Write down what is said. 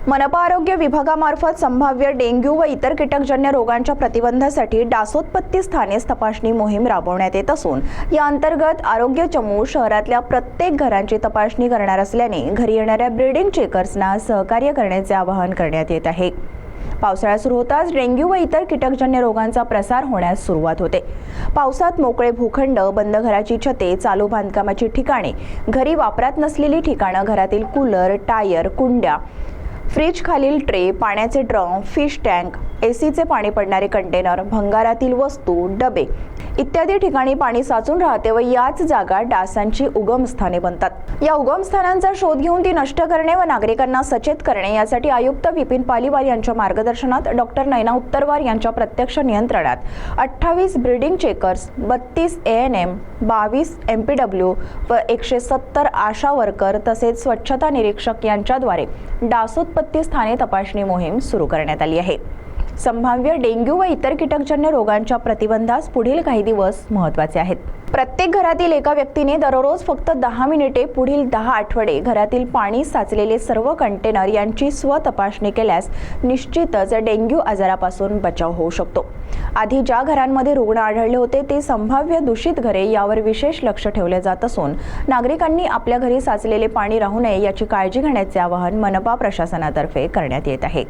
मनपा आरोग्य विभागामार्फत संभाव्य डेंग्यू व इतर कीटकजन्य रोगांच्या प्रतिबंधासाठी डासोत्पत्ती स्थानेच तपासणी मोहीम राबवण्यात येत असून या अंतर्गत आरोग्य चमू शहरातल्या प्रत्येक घरांची तपासणी करणार असल्याने घरी येणाऱ्या ब्रीडिंग चेकर्सना सहकार्य करण्याचे आवाहन करण्यात येत आहे। पावसाळा सुरू होताच डेंग्यू व इतर कीटकजन्य रोगांचा प्रसार होण्यास सुरुवात होते। पावसात मोकळे भूखंड, बंद घराची छते, चालू बांधकामाची ठिकाणे, घरी वापरात नसलेली ठिकाणं, घरातील कूलर, टायर, कुंड्या, फ्रीज खालील ट्रे, पाण्याचे ड्रम, फिश टँक, एसीचे पाणी पडणारे कंटेनर, भंगारातील वस्तू, डबे इत्यादी ठिकाणी पाणी साचून राहते व याच जागा डासांची उगमस्थाने बनतात। या उगमस्थानांचा शोध घेऊन ती नष्ट करणे व नागरिकांना सचेत करणे यासाठी आयुक्त विपिन पालीवाल यांच्या मार्गदर्शनात डॉक्टर नैना उत्तरवार यांच्या प्रत्यक्ष नियंत्रणात 28 ब्रीडिंग चेकर्स, 32 ANM, 22 MPW व 170 आशा वर्कर तसेच स्वच्छता निरीक्षक यांच्याद्वारे डासोत्पत्ती स्थाने तपासणी मोहीम सुरू करण्यात आली आहे। संभाव्य डेंग्यू व इतर कीटकजन्य रोगांच्या प्रतिबंधास पुढील काही दिवस महत्त्वाचे आहेत। प्रत्येक घरातील एका व्यक्तीने दररोज फक्त 10 मिनिटे पुढील 10 आठवडे घरातील पाणी साचलेले सर्व कंटेनर यांची स्वतपासणी केल्यास निश्चितच डेंग्यू आजारापासून बचाव होऊ शकतो। आधी ज्या घरांमध्ये रुग्ण आढळले होते ते संभाव्य दूषित घरे यावर विशेष लक्ष ठेवले जात असून नागरिकांनी आपल्या घरी साचलेले पाणी राहू नये याची काळजी घेण्याचे आवाहन मनपा प्रशासनातर्फे करण्यात येत आहे।